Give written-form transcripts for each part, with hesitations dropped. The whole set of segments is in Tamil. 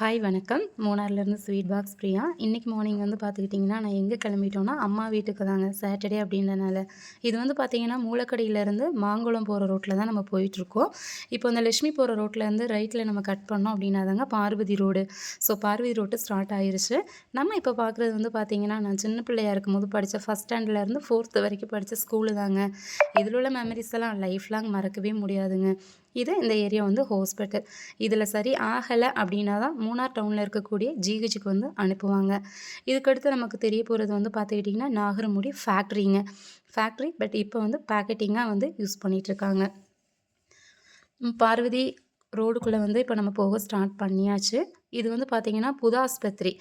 ஹாய் வணக்கம். மூணார்லேருந்து ஸ்வீட் பாக்ஸ் பிரியா. இன்றைக்கி மார்னிங் வந்து பார்த்துக்கிட்டிங்கன்னா, நான் எங்கே கிளம்பிட்டோன்னா, அம்மா வீட்டுக்கு தாங்க. சாட்டர்டே அப்படின்றனால. இது வந்து பார்த்திங்கன்னா, மூலக்கடியிலேருந்து மாங்குளம் போகிற ரோட்டில் தான் நம்ம போயிட்டுருக்கோம். இப்போ இந்த லட்சுமி போகிற ரோட்லேருந்து ரைட்டில் நம்ம கட் பண்ணோம் அப்படின்னா தாங்க Parvathi road. So Parvathi road start ஆயிருச்சு. நம்ம இப்போ பார்க்குறது வந்து பார்த்திங்கன்னா, நான் சின்ன பிள்ளையா இருக்கும்போது படித்த ஃபஸ்ட் ஸ்டாண்டர்ட்லேருந்து 4th வரைக்கும் படித்த ஸ்கூலு தாங்க. இதில் உள்ள மெமரிஸ் எல்லாம் லைஃப் லாங் மறக்கவே முடியாதுங்க. இது இந்த ஏரியா வந்து ஹாஸ்பிட்டல். இதில் சரி ஆகலை அப்படின்னா தான் மூணார் டவுனில் இருக்கக்கூடிய ஜிஹெச்சுக்கு வந்து அனுப்புவாங்க. இதுக்கடுத்து நமக்கு தெரிய போகிறது வந்து பார்த்துக்கிட்டிங்கன்னா நாகரமுடி ஃபேக்ட்ரிங்க. ஃபேக்ட்ரி பட் இப்போ வந்து பேக்கெட்டிங்காக வந்து யூஸ் பண்ணிகிட்ருக்காங்க. பார்வதி ரோடுக்குள்ளே வந்து இப்போ நம்ம போக ஸ்டார்ட் பண்ணியாச்சு. இது வந்து பார்த்திங்கன்னா புது ஆஸ்பத்திரி.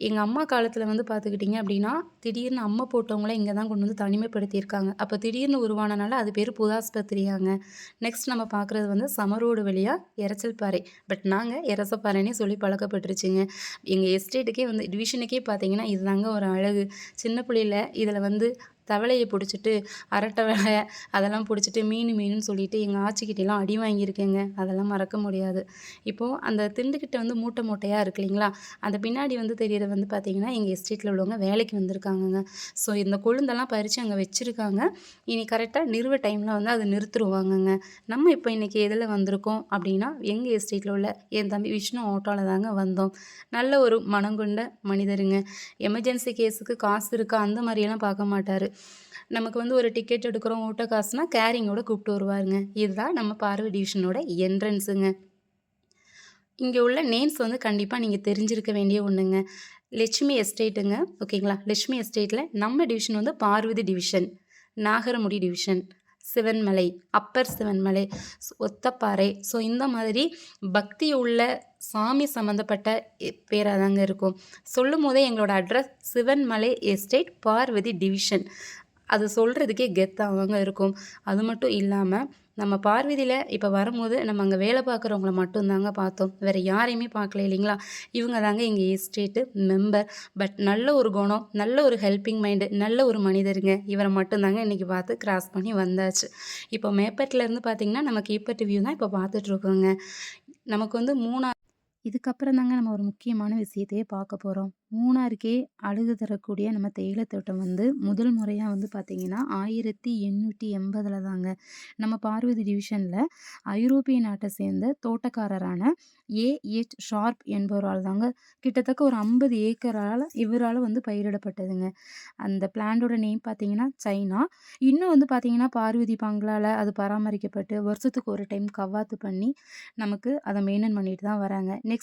எங்கள் அம்மா காலத்தில் வந்து பார்த்துக்கிட்டிங்க அப்படின்னா, திடீர்னு அம்மை போட்டவங்கள இங்கே தான் கொண்டு வந்து தனிமைப்படுத்தியிருக்காங்க. அப்போ திடீர்னு உருவானனால அது பேர் புது ஆஸ்பத்திரியாங்க. நெக்ஸ்ட் நம்ம பார்க்குறது வந்து சமரோடு வழியாக எரச்சல்பாறை. பட் நாங்கள் எரசப்பாறைன்னே சொல்லி பழக்கப்பட்டுருச்சுங்க. எங்கள் எஸ்டேட்டுக்கே வந்து டிவிஷனுக்கே பார்த்திங்கன்னா இதுதாங்க ஒரு அழகு. சின்ன பிள்ளையில இதில் வந்து தவளையை பிடிச்சிட்டு அரட்டை வலை அதெல்லாம் பிடிச்சிட்டு மீனுன்னு சொல்லிட்டு எங்கள் ஆச்சிக்கிட்டேலாம் அடி வாங்கியிருக்கேங்க. அதெல்லாம் மறக்க முடியாது. இப்போது அந்த திண்டுக்கிட்ட வந்து மூட்டை மூட்டையாக இருக்கு இல்லைங்களா, அந்த பின்னாடி வந்து தெரியறது வந்து பார்த்திங்கன்னா எங்கள் எஸ்டேட்டில் உள்ளவங்க வேலைக்கு வந்திருக்காங்கங்க. ஸோ இந்த கொழுந்தெல்லாம் பறித்து அங்கே வச்சுருக்காங்க. இனி கரெக்டாக நிறுவ டைமில் வந்து அதை நிறுத்துருவாங்கங்க. நம்ம இப்போ இன்றைக்கி எதில் வந்திருக்கோம் அப்படின்னா, எங்கள் எஸ்டேட்டில் உள்ள என் தம்பி விஷ்ணு ஆட்டோவில் தாங்க வந்தோம். நல்ல ஒரு மனங்கொண்ட மனிதருங்க. எமர்ஜென்சி கேஸுக்கு காசு இருக்கா அந்த மாதிரியெல்லாம் பார்க்க மாட்டார். நமக்கு வந்து ஒரு டிக்கெட் எடுக்கிறோம் ஓட்ட காசுனா கேரிங்கோட கூப்பிட்டு வருவாருங்க. இதுதான் நம்ம பார்வை டிவிஷனோட என்ட்ரன்ஸுங்க. இங்கே உள்ள நேம்ஸ் வந்து கண்டிப்பாக நீங்கள் தெரிஞ்சிருக்க வேண்டிய ஒன்றுங்க. லட்சுமி எஸ்டேட்டுங்க. ஓகேங்களா, லட்சுமி எஸ்டேட்டில் நம்ம டிவிஷன் வந்து Parvathi division, Nagaramudi division, Sivanmalai, upper Sivanmalai, Othapparai. So இந்த மாதிரி பக்தி உள்ள சாமி சம்மந்தப்பட்ட பேராக தாங்க இருக்கும். சொல்லும் போதே எங்களோட address Sivanmalai estate Parvathi division. அது சொல்கிறதுக்கே கெத்தாவாங்க இருக்கும். அது மட்டும் இல்லாமல் நம்ம பார்வதியில் இப்போ வரும்போது நம்ம அங்கே வேலை பார்க்குறவங்கள மட்டும்தாங்க பார்த்தோம். வேறு யாரையுமே பார்க்கல இல்லைங்களா. இவங்க தாங்க எங்கள் எஸ்டேட்டு மெம்பர். பட் நல்ல ஒரு குணம், நல்ல ஒரு ஹெல்பிங் மைண்டு, நல்ல ஒரு மனிதருங்க. இவரை மட்டும்தாங்க இன்றைக்கி பார்த்து கிராஸ் பண்ணி வந்தாச்சு. இப்போ மேப்பேட்டிலேருந்து பார்த்திங்கன்னா நம்ம கீப்பட்டு வியூ தான் இப்போ பார்த்துட்ருக்கோங்க. நமக்கு வந்து இதுக்கப்புறம் தாங்க நம்ம ஒரு முக்கியமான விஷயத்தையே பார்க்க போகிறோம். மூணாருக்கே அழகு தரக்கூடிய நம்ம தேயிலைத்தோட்டம் வந்து முதல் முறையாக வந்து பார்த்திங்கன்னா 1880 தாங்க நம்ம பார்வதி டிவிஷனில் ஐரோப்பிய நாட்டை சேர்ந்த தோட்டக்காரரான ஏ.எச். ஷார்ப் என்பவரால் தாங்க கிட்டத்தட்ட ஒரு 50 ஏக்கரால் இவரால் வந்து பயிரிடப்பட்டதுங்க. அந்த பிளான்டோட நேம் பார்த்திங்கன்னா சைனா. இன்னும் வந்து பார்த்திங்கன்னா பார்வதி பங்களால் அது பராமரிக்கப்பட்டு வருஷத்துக்கு ஒரு டைம் கவாத்து பண்ணி நமக்கு அதை மெயின்டைன் பண்ணிட்டு தான் வராங்க. நெக்ஸ்ட்